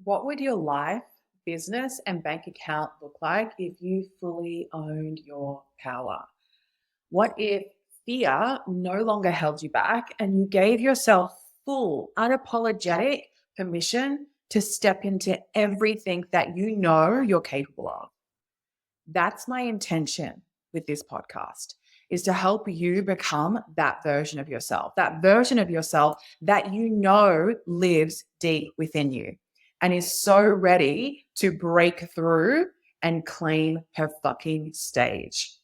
What would your life, business, and bank account look like if you fully owned your power? What if fear no longer held you back and you gave yourself full, unapologetic permission to step into everything that you know you're capable of? That's my intention with this podcast is to help you become that version of yourself, that you know lives deep within you and is so ready to break through and claim her fucking stage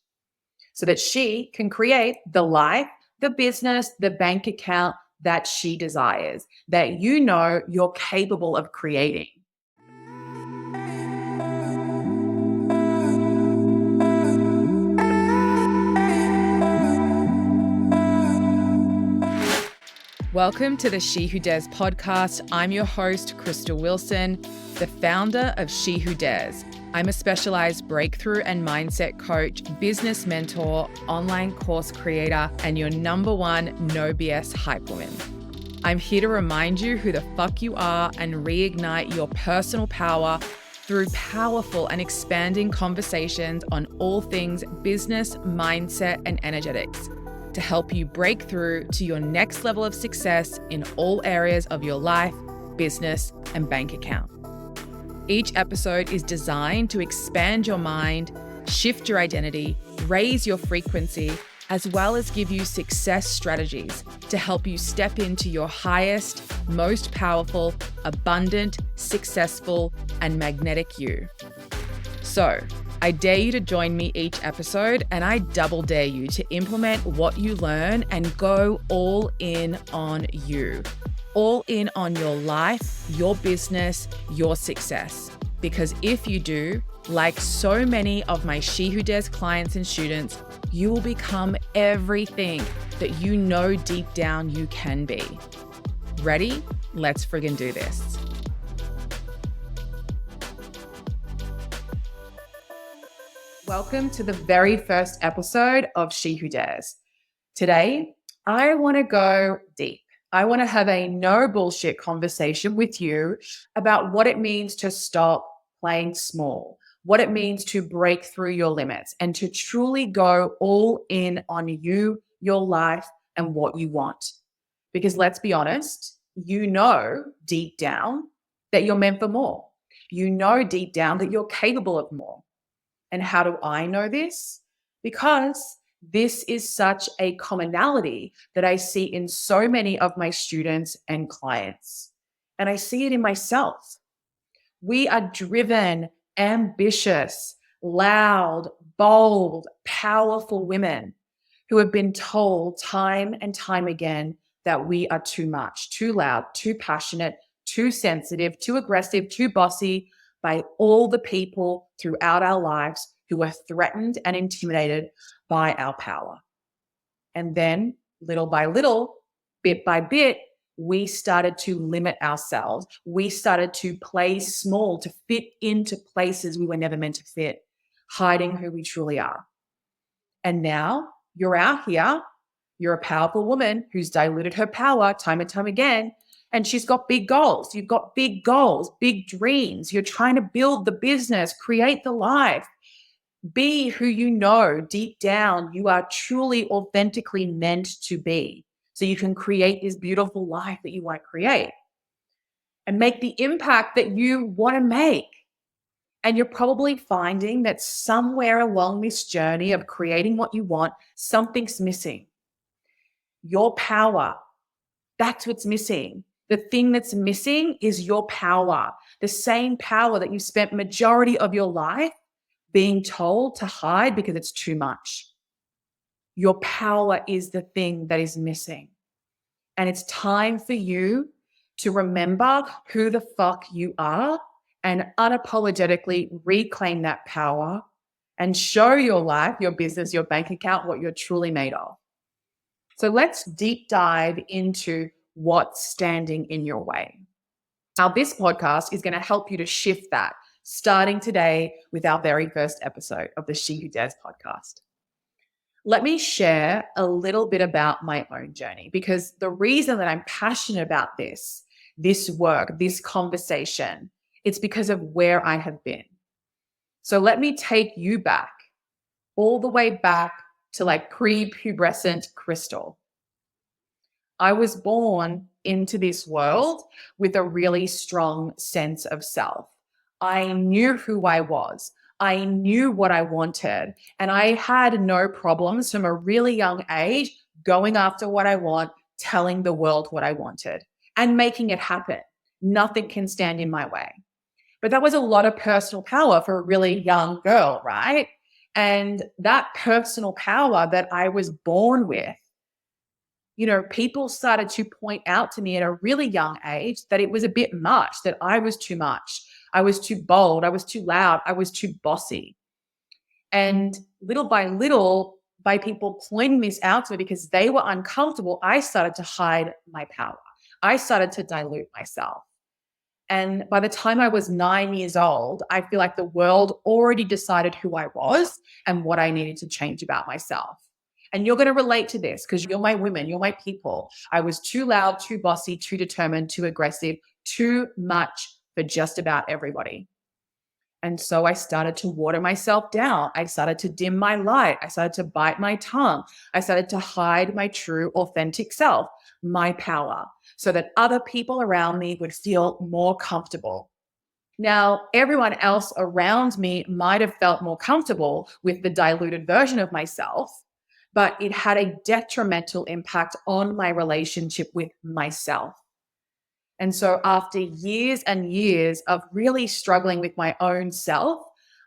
so that she can create the life, the business, the bank account that she desires, that you know you're capable of creating. Welcome to the She Who Dares podcast. I'm your host, Crystal Wilson, the founder of She Who Dares. I'm a specialized breakthrough and mindset coach, business mentor, online course creator, and your number one no BS hype woman. I'm here to remind you who the fuck you are and reignite your personal power through powerful and expanding conversations on all things business, mindset, and energetics, to help you break through to your next level of success in all areas of your life, business, and bank account. Each episode is designed to expand your mind, shift your identity, raise your frequency, as well as give you success strategies to help you step into your highest, most powerful, abundant, successful, and magnetic you. So, I dare you to join me each episode, and I double dare you to implement what you learn and go all in on you. All in on your life, your business, your success. Because if you do, like so many of my She Who Dares clients and students, you will become everything that you know deep down you can be. Ready? Let's friggin' do this. Welcome to the very first episode of She Who Dares. Today, I want to go deep. I want to have a no bullshit conversation with you about what it means to stop playing small, what it means to break through your limits and to truly go all in on you, your life, and what you want. Because let's be honest, you know deep down that you're meant for more. You know deep down that you're capable of more. And how do I know this? Because this is such a commonality that I see in so many of my students and clients. And I see it in myself. We are driven, ambitious, loud, bold, powerful women who have been told time and time again that we are too much, too loud, too passionate, too sensitive, too aggressive, too bossy, by all the people throughout our lives who are threatened and intimidated by our power. And then little by little, bit by bit, we started to limit ourselves. We started to play small to fit into places we were never meant to fit, hiding who we truly are. And now you're out here, you're a powerful woman who's diluted her power time and time again, and she's got big goals. You've got big goals, big dreams. You're trying to build the business, create the life, be who you know deep down you are truly authentically meant to be. So you can create this beautiful life that you want to create and make the impact that you want to make. And you're probably finding that somewhere along this journey of creating what you want, something's missing. Your power, that's what's missing. The thing that's missing is your power, the same power that you spent majority of your life being told to hide because it's too much. Your power is the thing that is missing. And it's time for you to remember who the fuck you are and unapologetically reclaim that power and show your life, your business, your bank account, what you're truly made of. So let's deep dive into what's standing in your way. Now, this podcast is going to help you to shift that, starting today with our very first episode of the She Who Dares podcast. Let me share a little bit about my own journey, because the reason that I'm passionate about this work, this conversation, It's because of where I have been. So let me take you back, all the way back to like pre-pubescent Crystal. I was born into this world with a really strong sense of self. I knew who I was. I knew what I wanted. And I had no problems from a really young age going after what I want, telling the world what I wanted, and making it happen. Nothing can stand in my way. But that was a lot of personal power for a really young girl, right? And that personal power that I was born with, people started to point out to me at a really young age that it was a bit much, that I was too much. I was too bold. I was too loud. I was too bossy. And little by little, by people pointing this out to me because they were uncomfortable, I started to hide my power. I started to dilute myself. And by the time I was 9 years old, I feel like the world already decided who I was and what I needed to change about myself. And you're going to relate to this because you're my women, you're my people. I was too loud, too bossy, too determined, too aggressive, too much for just about everybody. And so I started to water myself down. I started to dim my light. I started to bite my tongue. I started to hide my true, authentic self, my power, so that other people around me would feel more comfortable. Now, everyone else around me might have felt more comfortable with the diluted version of myself, but it had a detrimental impact on my relationship with myself. And so, after years and years of really struggling with my own self,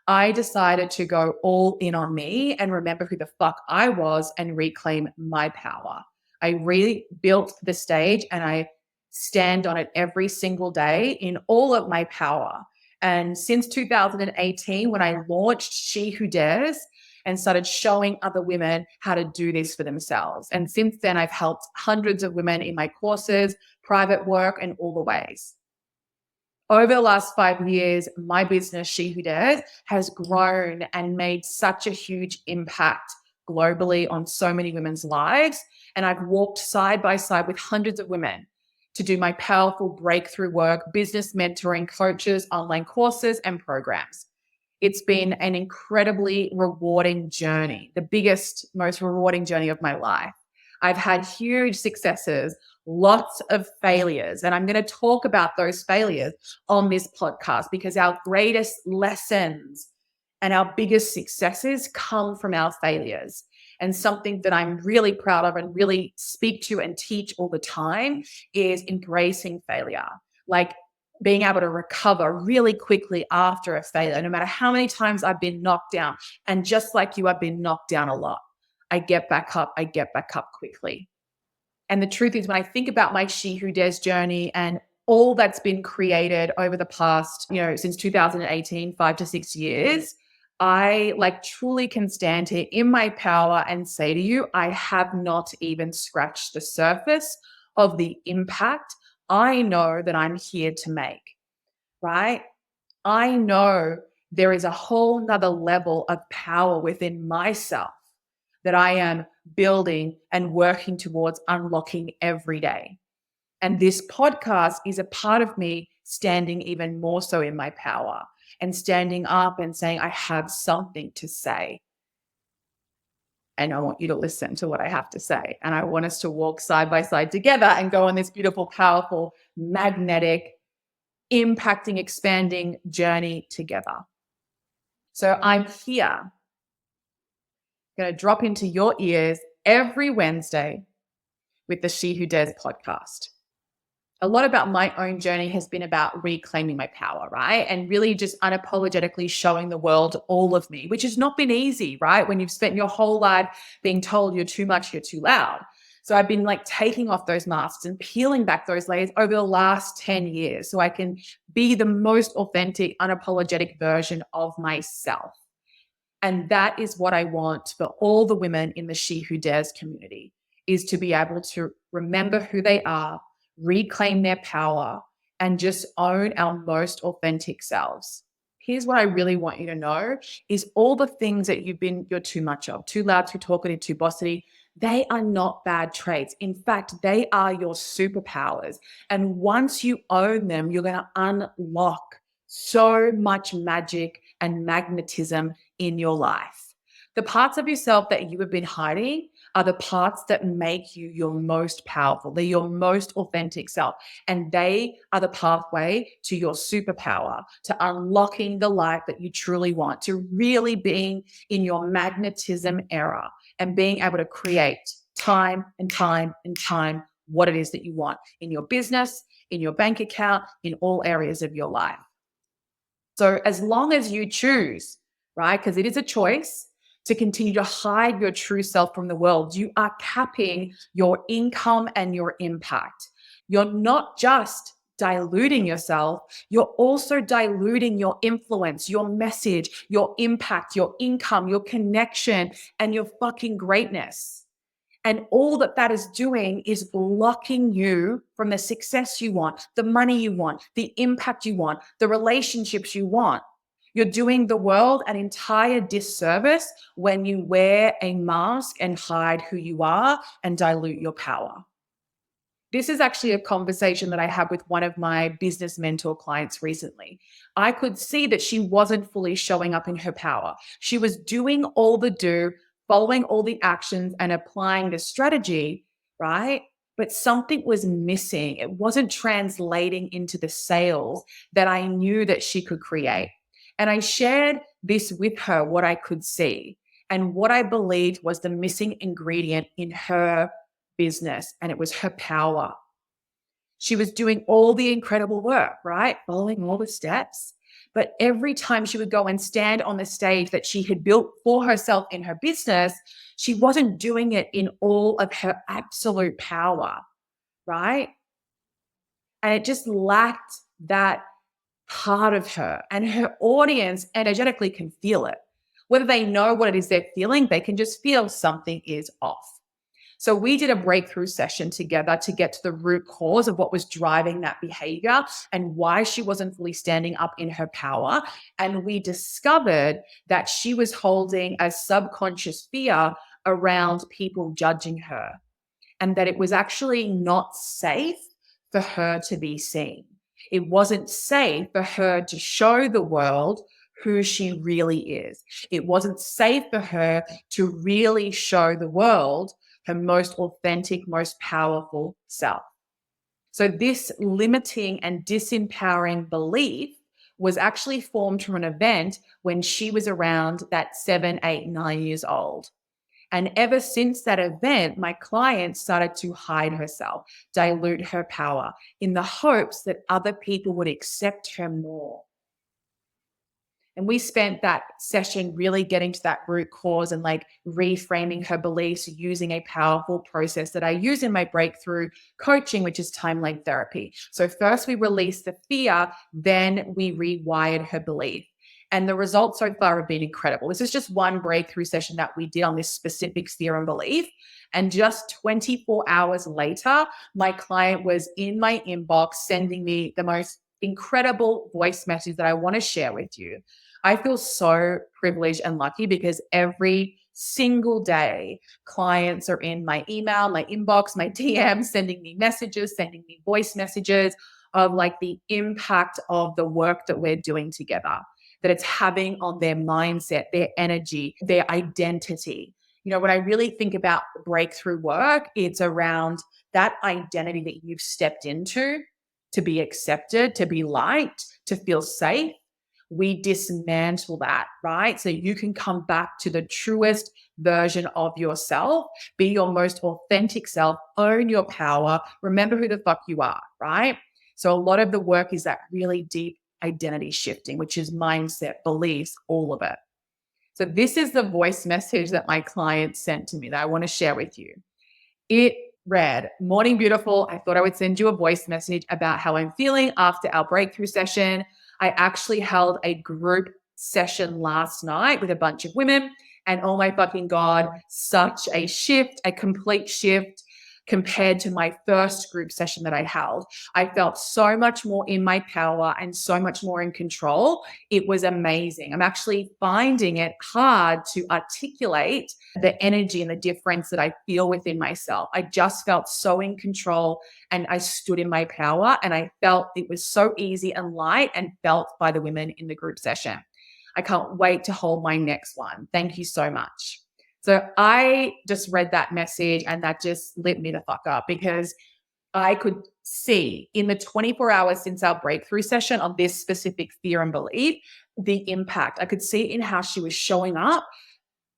I decided to go all in on me and remember who the fuck I was and reclaim my power. I really built the stage and I stand on it every single day in all of my power. And since 2018, when I launched She Who Dares and started showing other women how to do this for themselves. And since then, I've helped hundreds of women in my courses, private work, and all the ways. Over the last 5 years, my business, She Who Dares, has grown and made such a huge impact globally on so many women's lives. And I've walked side by side with hundreds of women to do my powerful breakthrough work, business mentoring, coaches, online courses, and programs. It's been an incredibly rewarding journey, the biggest, most rewarding journey of my life. I've had huge successes, lots of failures, and I'm going to talk about those failures on this podcast because our greatest lessons and our biggest successes come from our failures. And something that I'm really proud of and really speak to and teach all the time is embracing failure. Like being able to recover really quickly after a failure, no matter how many times I've been knocked down. And just like you, I've been knocked down a lot. I get back up quickly. And the truth is, when I think about my She Who Dares journey and all that's been created over the past, since 2018, 5 to 6 years, I truly can stand here in my power and say to you, I have not even scratched the surface of the impact I know that I'm here to make, right? I know there is a whole nother level of power within myself that I am building and working towards unlocking every day. And this podcast is a part of me standing even more so in my power and standing up and saying, I have something to say. And I want you to listen to what I have to say. And I want us to walk side by side together and go on this beautiful, powerful, magnetic, impacting, expanding journey together. So I'm here, going to drop into your ears every Wednesday with the She Who Dares podcast. A lot about my own journey has been about reclaiming my power, right? And really just unapologetically showing the world all of me, which has not been easy, right? When you've spent your whole life being told you're too much, you're too loud. So I've been taking off those masks and peeling back those layers over the last 10 years so I can be the most authentic, unapologetic version of myself. And that is what I want for all the women in the She Who Dares community, is to be able to remember who they are, reclaim their power, and just own our most authentic selves. Here's what I really want you to know is all the things that you're too much of, too loud, too talkative, too bossy, they are not bad traits. In fact, they are your superpowers. And once you own them, you're going to unlock so much magic and magnetism in your life. The parts of yourself that you have been hiding are the parts that make you your most powerful. They're your most authentic self. And they are the pathway to your superpower, to unlocking the life that you truly want, to really being in your magnetism era and being able to create time and time and time what it is that you want in your business, in your bank account, in all areas of your life. So as long as you choose, right, because it is a choice to continue to hide your true self from the world, you are capping your income and your impact. You're not just diluting yourself, you're also diluting your influence, your message, your impact, your income, your connection, and your fucking greatness. And all that that is doing is blocking you from the success you want, the money you want, the impact you want, the relationships you want. You're doing the world an entire disservice when you wear a mask and hide who you are and dilute your power. This is actually a conversation that I had with one of my business mentor clients recently. I could see that she wasn't fully showing up in her power. She was doing all the do, following all the actions and applying the strategy, right? But something was missing. It wasn't translating into the sales that I knew that she could create. And I shared this with her, what I could see and what I believed was the missing ingredient in her business, and it was her power. She was doing all the incredible work, right? Following all the steps. But every time she would go and stand on the stage that she had built for herself in her business, she wasn't doing it in all of her absolute power, right? And it just lacked that part of her. And her audience energetically can feel it. Whether they know what it is they're feeling, they can just feel something is off. So we did a breakthrough session together to get to the root cause of what was driving that behavior and why she wasn't fully standing up in her power. And we discovered that she was holding a subconscious fear around people judging her and that it was actually not safe for her to be seen. It wasn't safe for her to show the world who she really is. It wasn't safe for her to really show the world her most authentic, most powerful self. So, this limiting and disempowering belief was actually formed from an event when she was around that 7, 8, 9 years old. And ever since that event, my client started to hide herself, dilute her power in the hopes that other people would accept her more. And we spent that session really getting to that root cause and like reframing her beliefs using a powerful process that I use in my breakthrough coaching, which is timeline therapy. So first we released the fear, then we rewired her belief. And the results so far have been incredible. This is just one breakthrough session that we did on this specific fear and belief. And just 24 hours later, my client was in my inbox sending me the most incredible voice message that I want to share with you. I feel so privileged and lucky because every single day, clients are in my email, my inbox, my DM, sending me messages, sending me voice messages of like the impact of the work that we're doing together, that it's having on their mindset, their energy, their identity. You know, when I really think about breakthrough work, it's around that identity that you've stepped into to be accepted, to be liked, to feel safe. We dismantle that, right? So you can come back to the truest version of yourself, be your most authentic self, own your power, remember who the fuck you are, right? So a lot of the work is that really deep identity shifting, which is mindset, beliefs, all of it. So this is the voice message that my client sent to me that I want to share with you. It read, "Morning, beautiful. I thought I would send you a voice message about how I'm feeling after our breakthrough session. I actually held a group session last night with a bunch of women. And oh my fucking God, such a shift, a complete shift. compared to my first group session that I held. I felt so much more in my power and so much more in control. It was amazing. I'm actually finding it hard to articulate the energy and the difference that I feel within myself. I just felt so in control and I stood in my power and I felt it was so easy and light and felt by the women in the group session. I can't wait to hold my next one. Thank you so much. So I just read that message and that just lit me the fuck up because I could see in the 24 hours since our breakthrough session on this specific fear and belief, the impact. I could see in how she was showing up,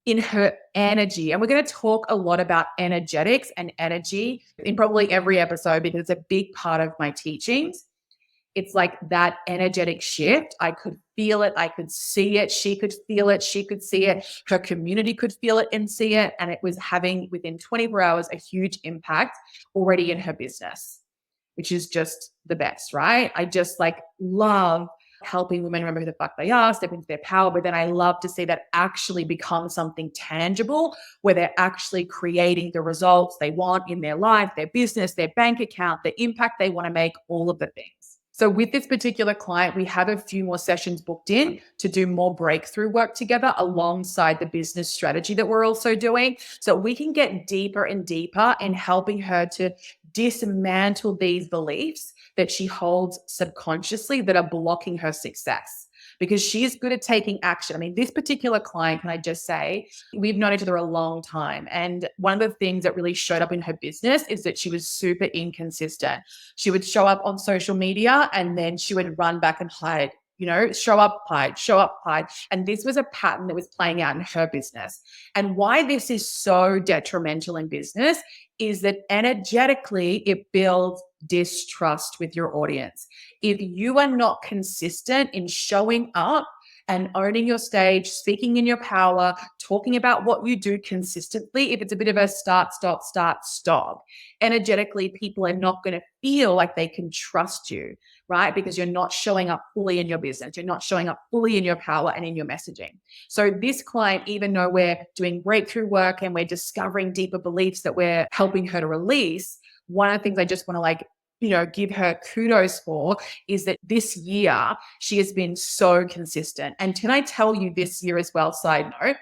in her energy. And we're going to talk a lot about energetics and energy in probably every episode because it's a big part of my teachings. It's like that energetic shift. I could feel it. I could see it. She could feel it. She could see it. Her community could feel it and see it. And it was having within 24 hours a huge impact already in her business, which is just the best, right? I just like love helping women remember who the fuck they are, step into their power. But then I love to see that actually become something tangible where they're actually creating the results they want in their life, their business, their bank account, the impact they want to make, all of the things. So with this particular client, we have a few more sessions booked in to do more breakthrough work together alongside the business strategy that we're also doing. So we can get deeper and deeper in helping her to dismantle these beliefs that she holds subconsciously that are blocking her success because she's good at taking action. I mean, this particular client, can I just say, we've known each other a long time. And one of the things that really showed up in her business is that she was super inconsistent. She would show up on social media and then she would run back and hide. Show up, hide, show up, hide. And this was a pattern that was playing out in her business. And why this is so detrimental in business is that energetically it builds distrust with your audience. If you are not consistent in showing up and owning your stage, speaking in your power, talking about what you do consistently, if it's a bit of a start, stop, energetically, people are not going to feel like they can trust you, right? Because you're not showing up fully in your business. You're not showing up fully in your power and in your messaging. So this client, even though we're doing breakthrough work and we're discovering deeper beliefs that we're helping her to release, one of the things I just want to give her kudos for is that this year she has been so consistent. And can I tell you this year as well, side note,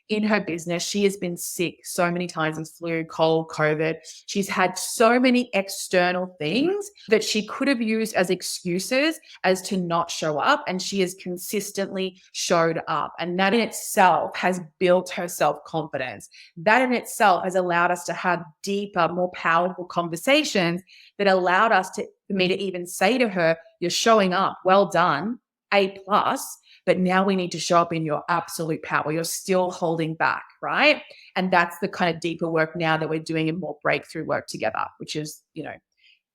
in her business, she has been sick so many times with flu, cold, COVID. She's had so many external things that she could have used as excuses as to not show up. And she has consistently showed up. And that in itself has built her self-confidence. That in itself has allowed us to have deeper, more powerful conversations that allowed us for me to even say to her, you're showing up, well done, A+. But now we need to show up in your absolute power. You're still holding back, right? And that's the kind of deeper work now that we're doing and more breakthrough work together, which is,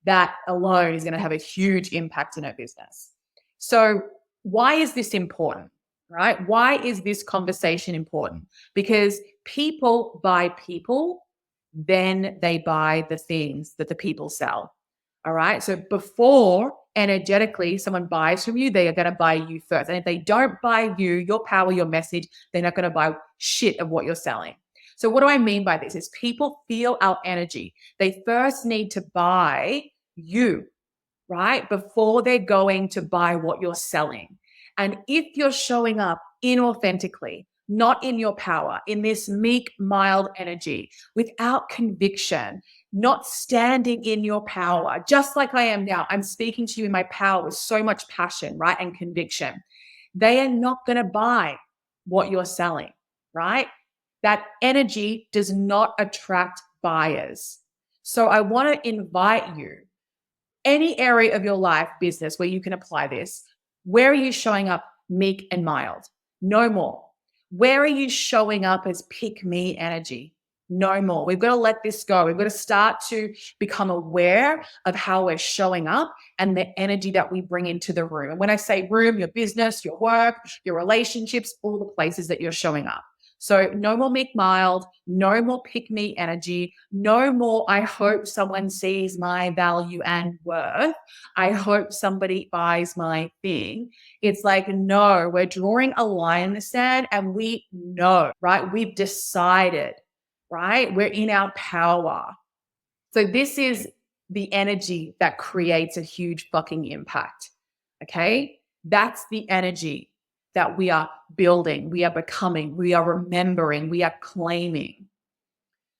that alone is going to have a huge impact in our business. So why is this important, right? Why is this conversation important? Because people buy people, then they buy the things that the people sell. All right. So before energetically someone buys from you, they are going to buy you first. And if they don't buy you, your power, your message, they're not going to buy shit of what you're selling. So what do I mean by this is people feel our energy. They first need to buy you, right? Before they're going to buy what you're selling. And if you're showing up inauthentically, not in your power, in this meek, mild energy, without conviction, not standing in your power, just like I am now. I'm speaking to you in my power with so much passion, right? And conviction. They are not going to buy what you're selling, right? That energy does not attract buyers. So I want to invite you, any area of your life, business, where you can apply this, where are you showing up meek and mild? No more. Where are you showing up as pick me energy? No more. We've got to let this go. We've got to start to become aware of how we're showing up and the energy that we bring into the room. And when I say room, your business, your work, your relationships, all the places that you're showing up. So no more meek mild, no more pick me energy, no more I hope someone sees my value and worth. I hope somebody buys my thing. It's like, no, we're drawing a line in the sand and we know, right? We've decided, right? We're in our power. So this is the energy that creates a huge fucking impact. Okay. That's the energy that we are building, we are becoming, we are remembering, we are claiming.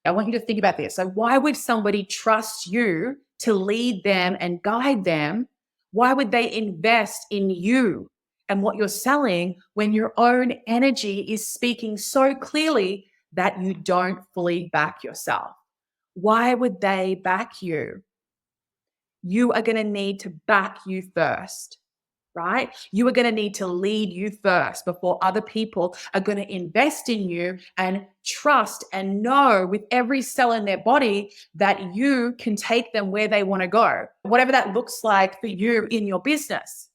I want you to think about this. So, why would somebody trust you to lead them and guide them? Why would they invest in you and what you're selling when your own energy is speaking so clearly that you don't fully back yourself? Why would they back you? You are going to need to back you first, right? You are going to need to lead you first before other people are going to invest in you and trust and know with every cell in their body that you can take them where they want to go. Whatever that looks like for you in your business,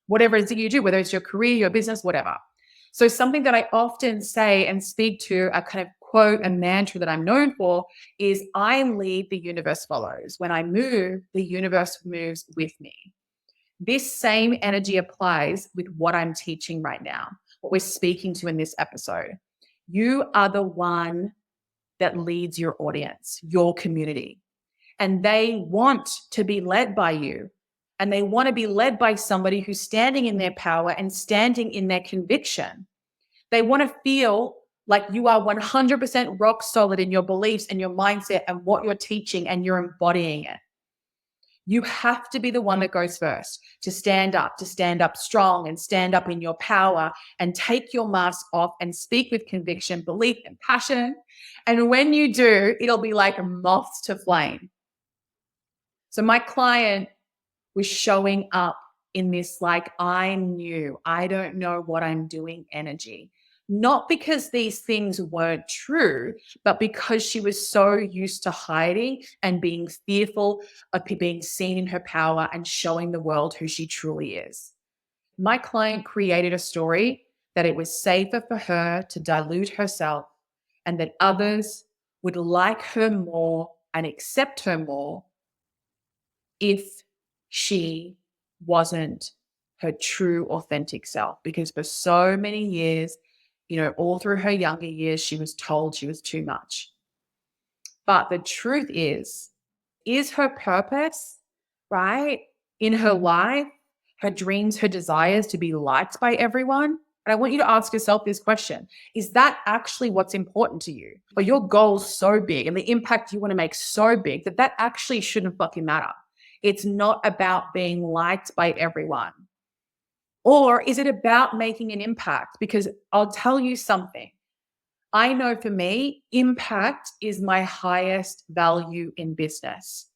whatever it is that you do, whether it's your career, your business, whatever. So, something that I often say and speak to, a kind of quote, a mantra that I'm known for is I lead, the universe follows. When I move, the universe moves with me. This same energy applies with what I'm teaching right now, what we're speaking to in this episode. You are the one that leads your audience, your community, and they want to be led by you. And they want to be led by somebody who's standing in their power and standing in their conviction. They want to feel like you are 100% rock solid in your beliefs and your mindset and what you're teaching, and you're embodying it. You have to be the one that goes first, to stand up strong and stand up in your power and take your mask off and speak with conviction, belief, and passion. And when you do, it'll be like moths to flame. So my client was showing up in this, like, I'm new, I don't know what I'm doing energy. Not because these things weren't true, but because she was so used to hiding and being fearful of being seen in her power and showing the world who she truly is. My client created a story that it was safer for her to dilute herself and that others would like her more and accept her more if she wasn't her true, authentic self. Because for so many years, all through her younger years, she was told she was too much. But the truth is her purpose, right, in her life, her dreams, her desires to be liked by everyone? And I want you to ask yourself this question. Is that actually what's important to you? Or your goal's so big and the impact you want to make so big that that actually shouldn't fucking matter? It's not about being liked by everyone. Or is it about making an impact? Because I'll tell you something. I know for me, impact is my highest value in business.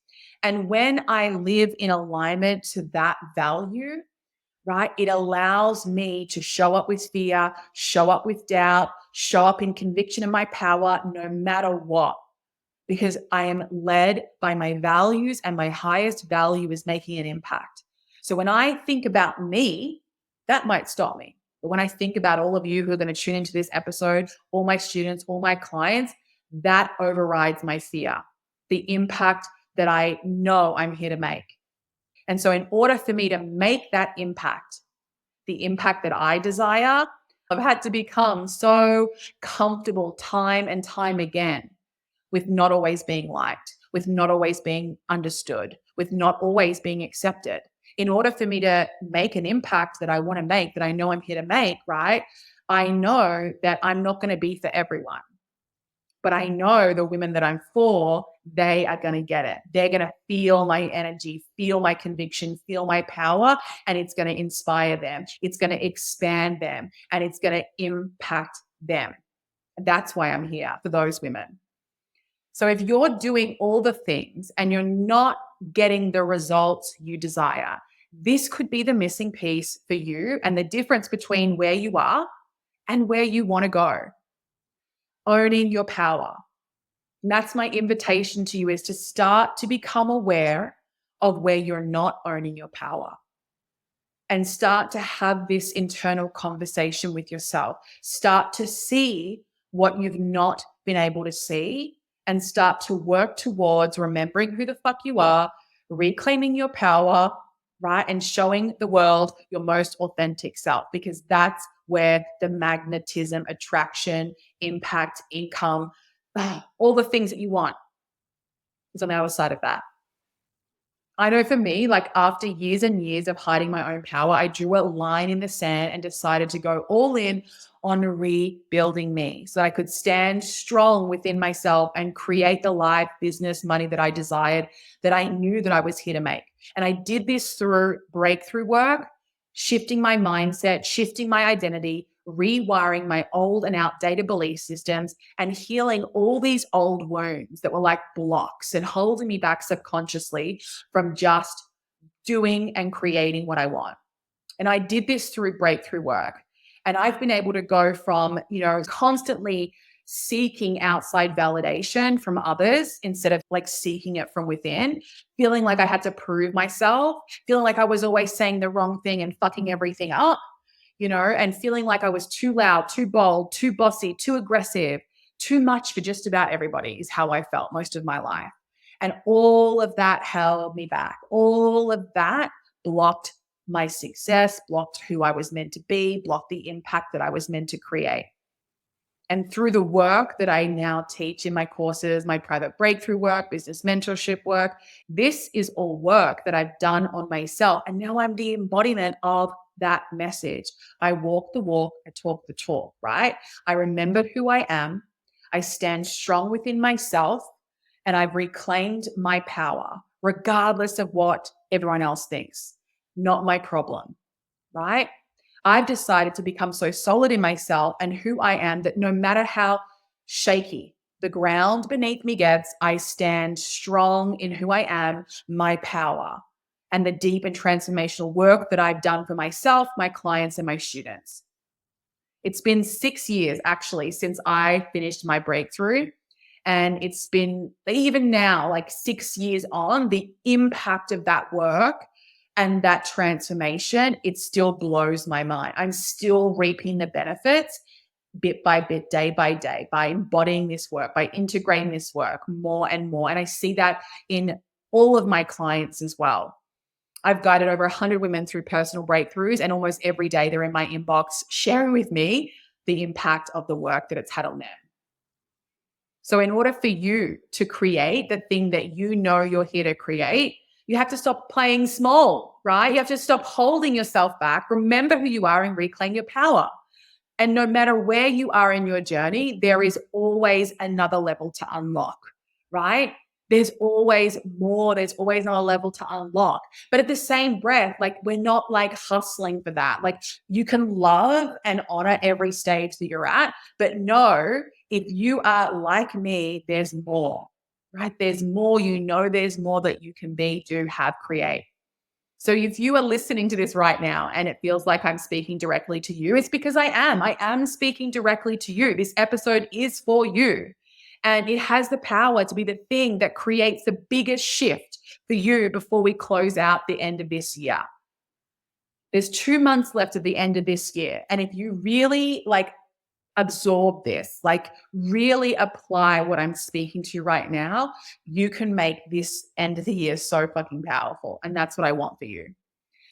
And when I live in alignment to that value, right, it allows me to show up with fear, show up with doubt, show up in conviction of my power, no matter what, because I am led by my values and my highest value is making an impact. So when I think about me, that might stop me. But when I think about all of you who are going to tune into this episode, all my students, all my clients, that overrides my fear, the impact that I know I'm here to make. And so in order for me to make that impact, the impact that I desire, I've had to become so comfortable time and time again with not always being liked, with not always being understood, with not always being accepted. In order for me to make an impact that I want to make, that I know I'm here to make, right? I know that I'm not going to be for everyone, but I know the women that I'm for, they are going to get it. They're going to feel my energy, feel my conviction, feel my power, and it's going to inspire them. It's going to expand them, and it's going to impact them. That's why I'm here for those women. So if you're doing all the things and you're not getting the results you desire, this could be the missing piece for you and the difference between where you are and where you want to go. Owning your power. And that's my invitation to you, is to start to become aware of where you're not owning your power and start to have this internal conversation with yourself. Start to see what you've not been able to see and start to work towards remembering who the fuck you are, reclaiming your power, right? And showing the world your most authentic self, because that's where the magnetism, attraction, impact, income, all the things that you want, is on the other side of that. I know for me, like after years and years of hiding my own power, I drew a line in the sand and decided to go all in on rebuilding me so I could stand strong within myself and create the life, business, money that I desired, that I knew that I was here to make. And I did this through breakthrough work, shifting my mindset, shifting my identity, rewiring my old and outdated belief systems, and healing all these old wounds that were like blocks and holding me back subconsciously from just doing and creating what I want. And I did this through breakthrough work. And I've been able to go from, constantly seeking outside validation from others instead of like seeking it from within, feeling like I had to prove myself, feeling like I was always saying the wrong thing and fucking everything up, and feeling like I was too loud, too bold, too bossy, too aggressive, too much for just about everybody is how I felt most of my life. And all of that held me back. All of that blocked my success, blocked who I was meant to be, blocked the impact that I was meant to create. And through the work that I now teach in my courses, my private breakthrough work, business mentorship work, this is all work that I've done on myself. And now I'm the embodiment of that message. I walk the walk, I talk the talk, right? I remember who I am. I stand strong within myself and I've reclaimed my power, regardless of what everyone else thinks. Not my problem, right? I've decided to become so solid in myself and who I am that no matter how shaky the ground beneath me gets, I stand strong in who I am, my power, and the deep and transformational work that I've done for myself, my clients, and my students. It's been 6 years actually since I finished my breakthrough. And it's been even now, like 6 years on, the impact of that work and that transformation, it still blows my mind. I'm still reaping the benefits bit by bit, day by day, by embodying this work, by integrating this work more and more. And I see that in all of my clients as well. I've guided over 100 women through personal breakthroughs, and almost every day they're in my inbox sharing with me the impact of the work that it's had on them. So, in order for you to create the thing that you know you're here to create, you have to stop playing small, right? You have to stop holding yourself back. Remember who you are and reclaim your power. And no matter where you are in your journey, there is always another level to unlock, right? There's always more. There's always another level to unlock. But at the same breath, like we're not like hustling for that. Like you can love and honor every stage that you're at, but know if you are like me, there's more, right? There's more, there's more that you can be, do, have, create. So if you are listening to this right now and it feels like I'm speaking directly to you, it's because I am. I am speaking directly to you. This episode is for you. And it has the power to be the thing that creates the biggest shift for you before we close out the end of this year. There's 2 months left at the end of this year. And if you really absorb this, like really apply what I'm speaking to you right now, you can make this end of the year so fucking powerful. And that's what I want for you.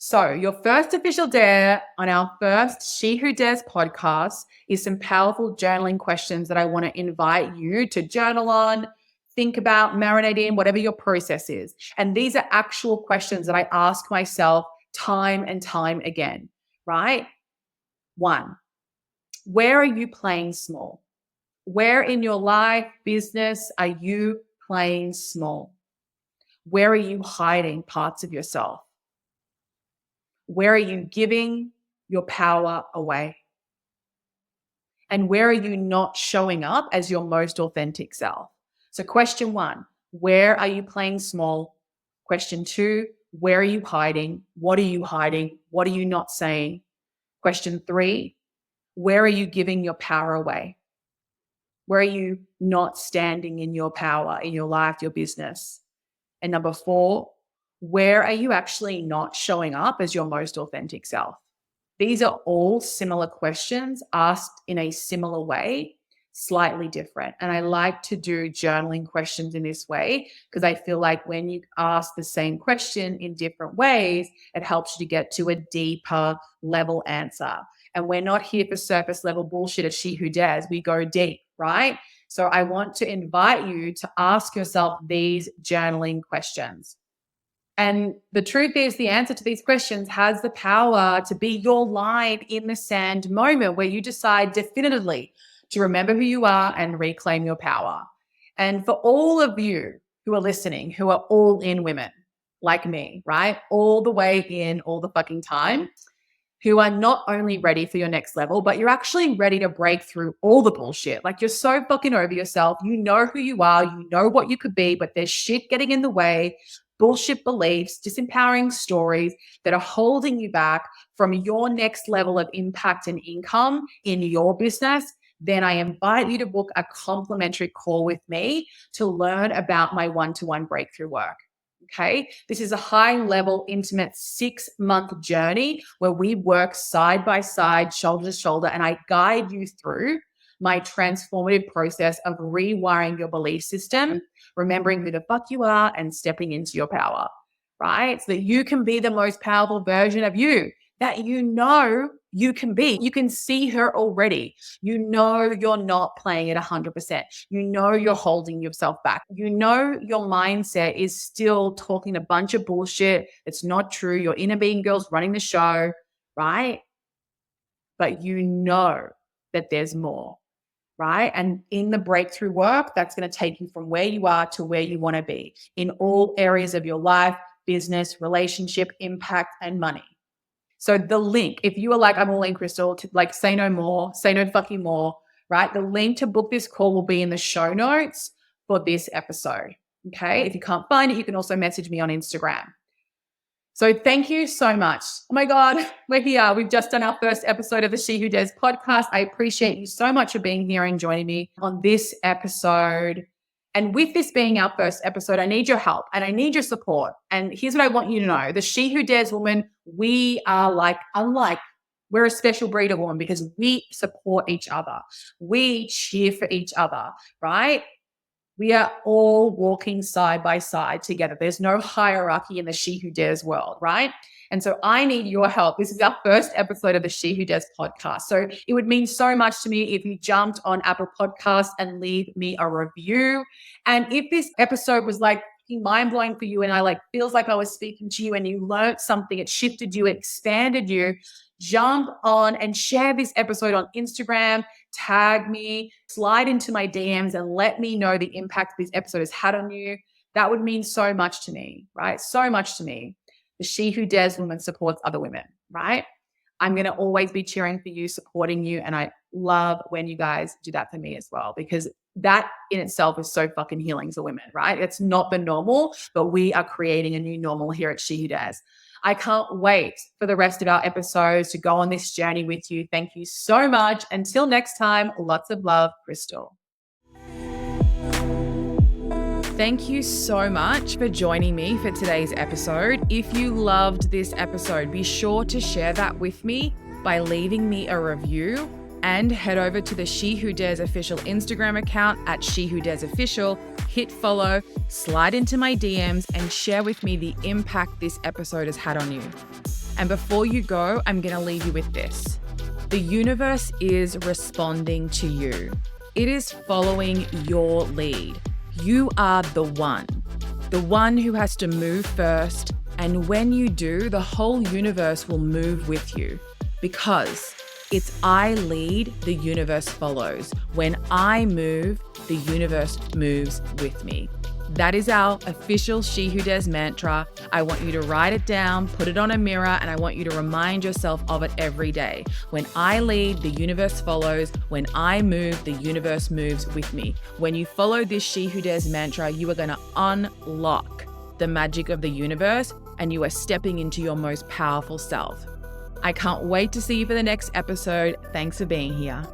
So, your first official dare on our first She Who Dares podcast is some powerful journaling questions that I want to invite you to journal on, think about, marinate in, whatever your process is. And these are actual questions that I ask myself time and time again, right? 1, where are you playing small? Where in your life, business are you playing small? Where are you hiding parts of yourself? Where are you giving your power away? And where are you not showing up as your most authentic self? So, question 1, where are you playing small? Question 2, where are you hiding? What are you hiding? What are you not saying? Question 3, where are you giving your power away? Where are you not standing in your power, in your life, your business? And number 4, where are you actually not showing up as your most authentic self? These are all similar questions asked in a similar way, slightly different. And I like to do journaling questions in this way because I feel like when you ask the same question in different ways, it helps you to get to a deeper level answer. And we're not here for surface level bullshit at She Who Dares. We go deep, right? So I want to invite you to ask yourself these journaling questions. And the truth is, the answer to these questions has the power to be your line in the sand moment where you decide definitively to remember who you are and reclaim your power. And for all of you who are listening, who are all in women like me, right? All the way in all the fucking time, who are not only ready for your next level, but you're actually ready to break through all the bullshit. Like you're so fucking over yourself. You know who you are. You know what you could be, but there's shit getting in the way, bullshit beliefs, disempowering stories that are holding you back from your next level of impact and income in your business. Then I invite you to book a complimentary call with me to learn about my one-to-one breakthrough work. Okay. This is a high level, intimate 6-month journey where we work side by side, shoulder to shoulder, and I guide you through my transformative process of rewiring your belief system, remembering who the fuck you are and stepping into your power, right? So that you can be the most powerful version of you that you know you can be. You can see her already. You know you're not playing at 100%. You know you're holding yourself back. You know your mindset is still talking a bunch of bullshit. It's not true. Your inner being girl's running the show, right? But you know that there's more, right? And in the breakthrough work, that's going to take you from where you are to where you want to be in all areas of your life, business, relationship, impact, and money. So the link, if you are like, I'm all in, Crystal, to like say no more, say no fucking more, right? The link to book this call will be in the show notes for this episode. Okay. If you can't find it, you can also message me on Instagram. So thank you so much. Oh my God, we're here. We've just done our first episode of the She Who Dares podcast. I appreciate you so much for being here and joining me on this episode. And with this being our first episode, I need your help and I need your support. And here's what I want you to know. The She Who Dares woman, we are we're a special breed of woman because we support each other. We cheer for each other, right? We are all walking side by side together. There's no hierarchy in the She Who Dares world, right? And so I need your help. This is our first episode of the She Who Dares podcast. So it would mean so much to me if you jumped on Apple Podcasts and leave me a review. And if this episode was like mind-blowing for you and feels like I was speaking to you and you learned something, it shifted you, it expanded you, jump on and share this episode on Instagram, tag me, slide into my DMs and let me know the impact this episode has had on you. That would mean so much to me, right? So much to me. The She Who Dares woman supports other women, right? I'm going to always be cheering for you, supporting you. And I love when you guys do that for me as well, because that in itself is so fucking healing to women, right? It's not the normal, but we are creating a new normal here at She Who Dares. I can't wait for the rest of our episodes to go on this journey with you. Thank you so much. Until next time, lots of love, Crystal. Thank you so much for joining me for today's episode. If you loved this episode, be sure to share that with me by leaving me a review and head over to the She Who Dares official Instagram account at She Who Dares Official, hit follow, slide into my DMs and share with me the impact this episode has had on you. And before you go, I'm going to leave you with this. The universe is responding to you. It is following your lead. You are the one who has to move first. And when you do, the whole universe will move with you because it's I lead, the universe follows. When I move, the universe moves with me. That is our official She Who Dares mantra. I want you to write it down, put it on a mirror, and I want you to remind yourself of it every day. When I lead, the universe follows. When I move, the universe moves with me. When you follow this She Who Dares mantra, you are going to unlock the magic of the universe and you are stepping into your most powerful self. I can't wait to see you for the next episode. Thanks for being here.